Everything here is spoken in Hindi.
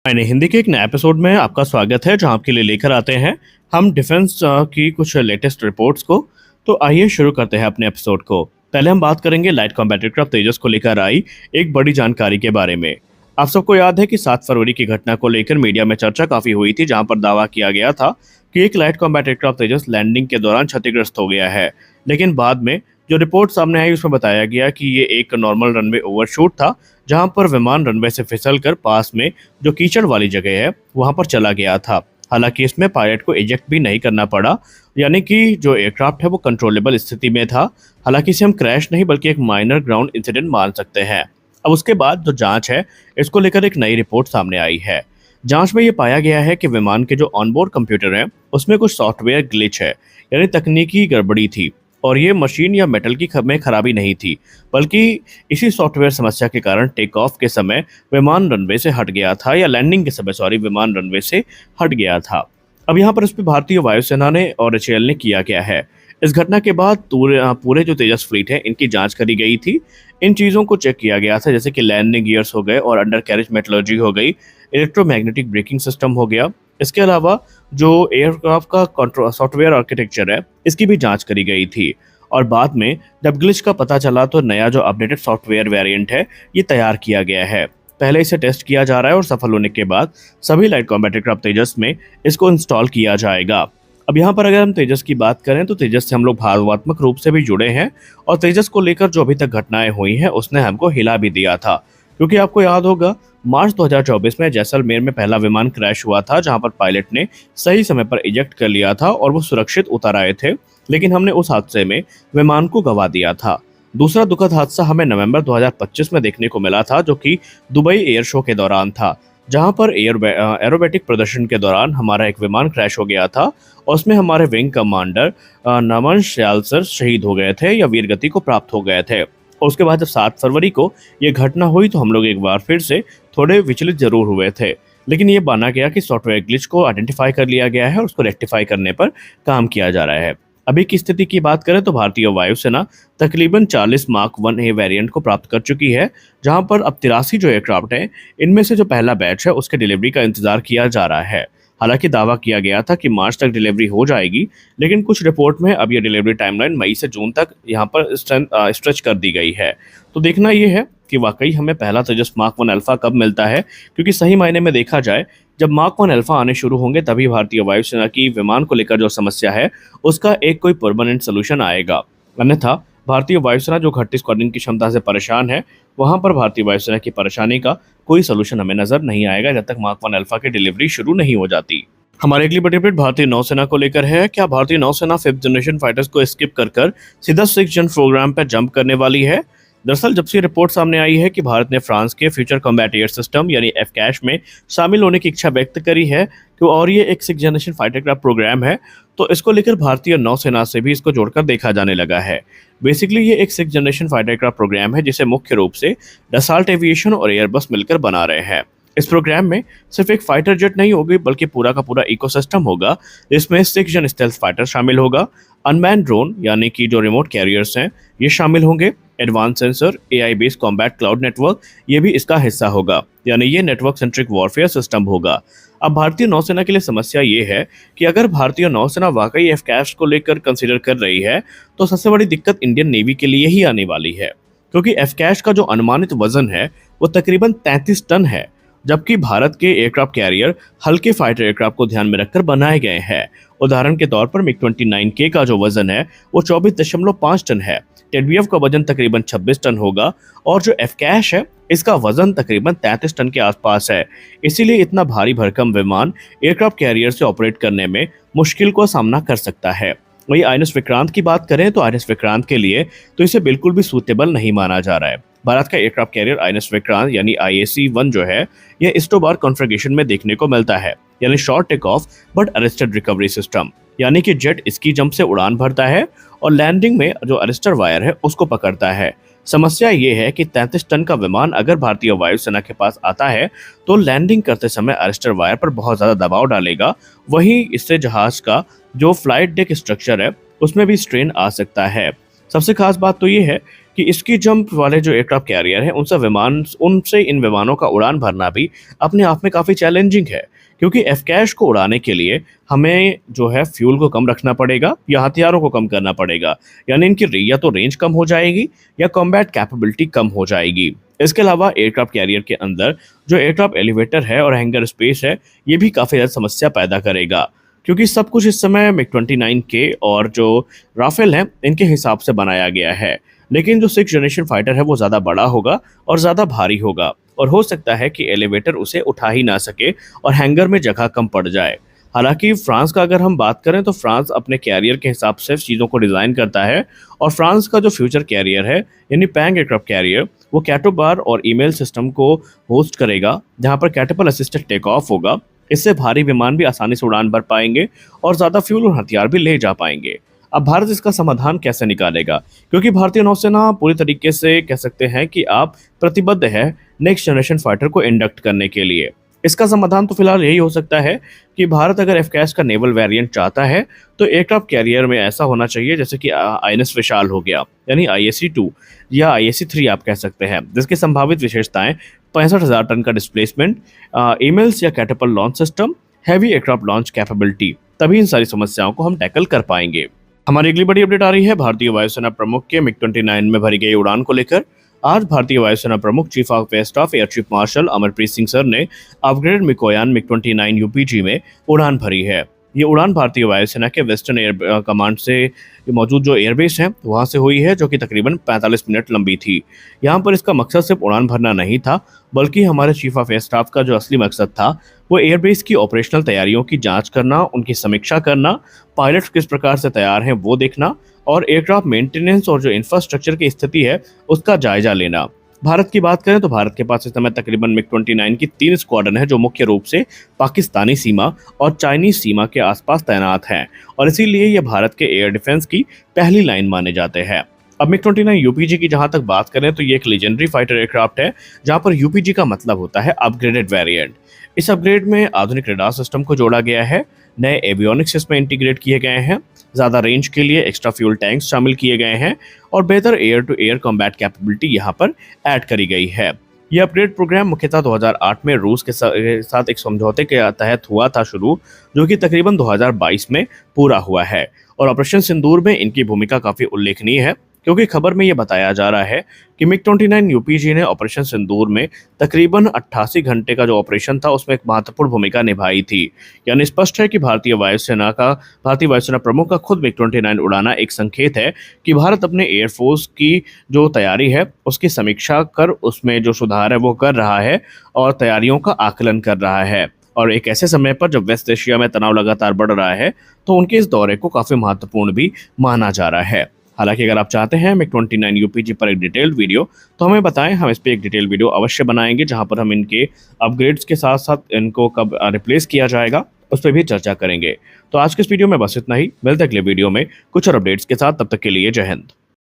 यानी हिंदी के एक नए एपिसोड में आपका स्वागत है जहां आपके लिए लेकर आते हैं हम डिफेंस की कुछ लेटेस्ट रिपोर्ट्स को। तो आइए शुरू करते हैं अपने एपिसोड को। पहले हम बात करेंगे लाइट कॉम्बैट एयरक्राफ्ट तेजस को लेकर आई एक बड़ी जानकारी के बारे में। आप सबको याद है कि 7 फरवरी की घटना को लेकर मीडिया में चर्चा काफी हुई थी, जहां पर दावा किया गया था कि एक लाइट कॉम्बैट एयरक्राफ्ट तेजस लैंडिंग के दौरान क्षतिग्रस्त हो गया है। लेकिन बाद में जो रिपोर्ट सामने आई उसमें बताया गया कि ये एक नॉर्मल रनवे ओवरशूट था, जहां पर विमान रनवे से फिसलकर पास में जो कीचड़ वाली जगह है वहां पर चला गया था। हालांकि इसमें पायलट को इजेक्ट भी नहीं करना पड़ा, यानी कि जो एयरक्राफ्ट है वो कंट्रोलेबल स्थिति में था। हालांकि इसे हम क्रैश नहीं बल्कि एक माइनर ग्राउंड इंसिडेंट मान सकते हैं। अब उसके बाद जो जांच है इसको लेकर एक नई रिपोर्ट सामने आई है। जांच में ये पाया गया है कि विमान के जो ऑनबोर्ड कंप्यूटर है उसमें कुछ सॉफ्टवेयर ग्लिच है, यानी तकनीकी गड़बड़ी थी। और ये मशीन या मेटल की में खराबी नहीं थी, बल्कि इसी सॉफ्टवेयर समस्या के कारण टेक ऑफ के समय विमान रनवे से हट गया था, या लैंडिंग के समय विमान रनवे से हट गया था। अब यहाँ पर इस पर भारतीय वायुसेना ने और एचएएल ने किया क्या है। इस घटना के बाद पूरे जो तेजस फ्लीट है इनकी जांच करी गई थी। इन चीज़ों को चेक किया गया था, जैसे कि लैंडिंग गियर्स हो गए और अंडर कैरेज मेटलर्जी हो गई, इलेक्ट्रोमैग्नेटिक ब्रेकिंग सिस्टम हो गया। इसके अलावा जो एयरक्राफ्ट का सॉफ्टवेयर आर्किटेक्चर है इसकी भी जांच करी गई थी। और बाद में जब ग्लिच का पता चला तो नया जो अपडेटेड सॉफ्टवेयर वेरिएंट है ये तैयार किया गया है। पहले इसे टेस्ट किया जा रहा है और सफल होने के बाद सभी लाइट कॉम्बैट एयरक्राफ्ट तेजस में इसको इंस्टॉल किया जाएगा। अब यहाँ पर अगर हम तेजस की बात करें तो तेजस से हम लोग भावनात्मक रूप से भी जुड़े हैं, और तेजस को लेकर जो अभी तक घटनाएं हुई हैं उसने हमको हिला भी दिया था। क्योंकि आपको याद होगा मार्च 2024 में जैसलमेर में पहला विमान क्रैश हुआ था, जहां पर पायलट ने सही समय पर इजेक्ट कर लिया था और वो सुरक्षित उतर आए थे, लेकिन हमने उस हादसे में विमान को गंवा दिया था। दूसरा दुखद हादसा हमें नवंबर 2025 में देखने को मिला था, जो कि दुबई एयर शो के दौरान था, जहां पर एरोबेटिक प्रदर्शन के दौरान हमारा एक विमान क्रैश हो गया था और उसमें हमारे विंग कमांडर नमन श्याल सर शहीद हो गए थे या वीरगति को प्राप्त हो गए थे। और उसके बाद जब 7 फरवरी को ये घटना हुई तो हम लोग एक बार फिर से थोड़े विचलित जरूर हुए थे, लेकिन ये माना गया कि सॉफ्टवेयर ग्लिच को आइडेंटिफाई कर लिया गया है और उसको रेक्टिफाई करने पर काम किया जा रहा है। अभी की स्थिति की बात करें तो भारतीय वायुसेना तकरीबन 40 मार्क 1A वेरिएंट को प्राप्त कर चुकी है, जहां पर अब 83 जो एयरक्राफ्ट हैं इनमें से जो पहला बैच है उसके डिलीवरी का इंतजार किया जा रहा है। हालांकि दावा किया गया था कि मार्च तक डिलीवरी हो जाएगी, लेकिन कुछ रिपोर्ट में अब ये डिलीवरी टाइमलाइन मई से जून तक यहाँ पर स्ट्रेच कर दी गई है। तो देखना ये है कि वाकई हमें पहला तेजस मार्क 1 अल्फा कब मिलता है, क्योंकि सही मायने में देखा जाए जब मार्क 1 अल्फा आने शुरू होंगे तभी भारतीय वायुसेना की विमान को लेकर जो समस्या है उसका एक कोई परमानेंट सोल्यूशन आएगा। अन्यथा भारतीय वायुसेना जो घटती स्क्वाड्रन की क्षमता से परेशान है, वहां पर भारतीय वायुसेना की परेशानी का कोई सोल्यूशन हमें नजर नहीं आएगा जब तक मार्क 1 अल्फा की डिलीवरी शुरू नहीं हो जाती। हमारे अगली बड़ी अपडेट भारतीय नौसेना को लेकर है। क्या भारतीय नौसेना 5th जनरेशन फाइटर्स को स्किप कर सीधा 6th जन प्रोग्राम पर जंप करने वाली है? दरअसल जब से रिपोर्ट सामने आई है कि भारत ने फ्रांस के फ्यूचर कॉम्बैट एयर सिस्टम यानी एफकैश में शामिल होने की इच्छा व्यक्त करी है, तो और ये एक 6th generation fighter craft programme है, तो इसको लेकर भारतीय नौसेना से भी इसको जोड़कर देखा जाने लगा है। बेसिकली ये एक 6th generation fighter craft programme है जिसे मुख्य रूप से डसाल्ट एविएशन और एयरबस मिलकर बना रहे हैं। इस प्रोग्राम में सिर्फ एक फाइटर जेट नहीं होगी बल्कि पूरा का पूरा इकोसिस्टम होगा, जिसमें 6 जन स्टेल्थ फाइटर शामिल होगा, अनमैन ड्रोन यानी कि जो रिमोट कैरियर्स हैं ये शामिल होंगे, advance sensor, AI based combat cloud network ये भी इसका हिस्सा होगा, यानी ये नेटवर्क सेंट्रिक वॉरफेयर सिस्टम होगा। अब भारतीय नौसेना के लिए समस्या ये है कि अगर भारतीय नौसेना वाकई एफकैश को लेकर कंसीडर कर रही है तो सबसे बड़ी दिक्कत इंडियन नेवी के लिए ही आने वाली है, क्योंकि एफकैश का जो अनुमानित वजन है वो तकरीबन 33 टन है, जबकि भारत के एयरक्राफ्ट कैरियर हल्के फाइटर एयरक्राफ्ट को ध्यान में रखकर बनाए गए हैं। उदाहरण के तौर पर मिग 29K का जो वजन है वो 24.5 टन है, टेडबीएफ का वजन तकरीबन 26 टन होगा और जो एफकैश है इसका वजन तकरीबन 33 टन के आसपास है। इसीलिए इतना भारी भरकम विमान एयरक्राफ्ट कैरियर से ऑपरेट करने में मुश्किल का सामना कर सकता है। वहीं आईएनएस विक्रांत की बात करें तो आईएनएस विक्रांत के लिए तो इसे बिल्कुल भी सूटेबल नहीं माना जा रहा है। भारत का एयरक्राफ्ट कैरियर आईएनएस विक्रांत यानी IAC-1 जो है यह इस्टोबार कॉन्फ़िगरेशन में देखने को मिलता है, यानी short take off but arrested recovery system, यानी कि जेट इसकी जंप से उड़ान भरता है और लैंडिंग में जो अरेस्टर वायर है उसको पकड़ता है। समस्या ये है कि 33 टन का विमान अगर भारतीय वायुसेना के पास आता है तो लैंडिंग करते समय अरेस्टर वायर पर बहुत ज़्यादा दबाव डालेगा, वहीं इससे जहाज का जो फ्लाइट डेक स्ट्रक्चर है उसमें भी स्ट्रेन आ सकता है। सबसे खास बात तो ये है कि इसकी जंप वाले जो एयरक्राफ्ट कैरियर हैं उनसे इन विमानों का उड़ान भरना भी अपने आप में काफ़ी चैलेंजिंग है, क्योंकि एफकैश को उड़ाने के लिए हमें जो है फ्यूल को कम रखना पड़ेगा या हथियारों को कम करना पड़ेगा। यानी या तो रेंज कम हो जाएगी या कॉम्बैट कैपेबिलिटी कम हो जाएगी। इसके अलावा एयरक्राफ्ट कैरियर के अंदर जो एयरक्राफ्ट एलिवेटर है और हैंगर स्पेस है, ये भी काफ़ी ज़्यादा समस्या पैदा करेगा, क्योंकि सब कुछ इस समय मिग-29 के और जो राफेल हैं इनके हिसाब से बनाया गया है। लेकिन जो 6th जनरेशन फाइटर है वो ज़्यादा बड़ा होगा और ज़्यादा भारी होगा, और हो सकता है कि एलिवेटर उसे उठा ही ना सके और हैंगर में जगह कम पड़ जाए। हालांकि फ्रांस का अगर हम बात करें तो फ्रांस अपने कैरियर के हिसाब से चीज़ों को डिज़ाइन करता है, और फ्रांस का जो फ्यूचर कैरियर है यानी पैंग एयरक्राफ्ट कैरियर, वो कैटोबार और ईमेल सिस्टम को होस्ट करेगा, जहाँ पर कैटपल असिस्टेड टेक ऑफ होगा। इससे भारी विमान भी आसानी से उड़ान भर पाएंगे और ज़्यादा फ्यूल और हथियार भी ले जा पाएंगे। अब भारत इसका समाधान कैसे निकालेगा, क्योंकि भारतीय नौसेना पूरी तरीके से कह सकते हैं कि आप प्रतिबद्ध है नेक्स्ट जनरेशन फाइटर को इंडक्ट करने के लिए। इसका समाधान तो फिलहाल यही हो सकता है कि भारत अगर एफकैस का नेवल वेरिएंट चाहता है तो एयरक्राफ्ट कैरियर में ऐसा होना चाहिए जैसे कि आईएनएस विशाल हो गया, यानी IAC-2 या IAC-3 आप कह सकते हैं, जिसकी संभावित विशेषताएं 65,000 टन का डिस्प्लेसमेंट, ईमेल्स या catapult launch system, heavy aircraft launch capability. तभी इन सारी समस्याओं को हम टैकल कर पाएंगे। हमारी अगली बड़ी अपडेट आ रही है भारतीय वायुसेना प्रमुख के मिग-29 में भरी गई उड़ान को लेकर। आज भारतीय वायुसेना प्रमुख chief of staff air chief marshal Amarpreet Singh sir ने अपग्रेड मिकोयान मिग-29 UPG में उड़ान भरी है। ये उड़ान भारतीय वायुसेना के वेस्टर्न एयर कमांड से मौजूद जो एयरबेस है वहाँ से हुई है, जो कि तकरीबन 45 मिनट लंबी थी। यहाँ पर इसका मकसद सिर्फ उड़ान भरना नहीं था, बल्कि हमारे चीफ ऑफ एयर स्टाफ का जो असली मकसद था वो एयरबेस की ऑपरेशनल तैयारियों की जांच करना, उनकी समीक्षा करना, पायलट्स किस प्रकार से तैयार हैं वो देखना, और एयरक्राफ्ट मेंटेनेंस और जो इंफ्रास्ट्रक्चर की स्थिति है उसका जायजा लेना। भारत की बात करें तो भारत के पास इस समय तकरीबन मिग-29 की 3 स्क्वाड्रन है, जो मुख्य रूप से पाकिस्तानी सीमा और चाइनीज सीमा के आसपास तैनात हैं, और इसीलिए ये भारत के एयर डिफेंस की पहली लाइन माने जाते हैं। अब मिग-29 UPG की जहां तक बात करें तो ये एक लेजेंडरी फाइटर एयरक्राफ्ट है, जहां पर UPG का मतलब होता है अपग्रेडेड वेरिएंट। इस अपग्रेड में आधुनिक रडार सिस्टम को जोड़ा गया है, नए एवियोनिक्स इसमें इंटीग्रेट किए गए हैं, ज़्यादा रेंज के लिए एक्स्ट्रा फ्यूल टैंक्स शामिल किए गए हैं, और बेहतर air to air combat capability यहाँ पर ऐड करी गई है। यह अपग्रेड प्रोग्राम मुख्यतः 2008 में रूस के साथ एक समझौते के तहत हुआ था शुरू, जो कि तकरीबन 2022 में पूरा हुआ है, और ऑपरेशन सिंदूर में इनकी भूमिका काफ़ी उल्लेखनीय है, क्योंकि खबर में यह बताया जा रहा है कि मिग-29 UPG ने ऑपरेशन सिंदूर में तकरीबन 88 घंटे का जो ऑपरेशन था उसमें एक महत्वपूर्ण भूमिका निभाई थी। यानी स्पष्ट है कि भारतीय वायुसेना प्रमुख का खुद मिग-29 उड़ाना एक संकेत है कि भारत अपने एयरफोर्स की जो तैयारी है उसकी समीक्षा कर उसमें जो सुधार है वो कर रहा है, और तैयारियों का आकलन कर रहा है। और एक ऐसे समय पर जब वेस्ट एशिया में तनाव लगातार बढ़ रहा है, तो उनके इस दौरे को काफ़ी महत्वपूर्ण भी माना जा रहा है। हालांकि अगर आप चाहते हैं मिग-29 UPG पर एक डिटेल्ड वीडियो, तो हमें बताएं, हम इस पर एक डिटेल वीडियो अवश्य बनाएंगे, जहां पर हम इनके अपग्रेड्स के साथ साथ इनको कब रिप्लेस किया जाएगा उस पर भी चर्चा करेंगे। तो आज के इस वीडियो में बस इतना ही। मिलते हैं अगले वीडियो में कुछ और अपडेट्स के साथ, तब तक के लिए जय हिंद।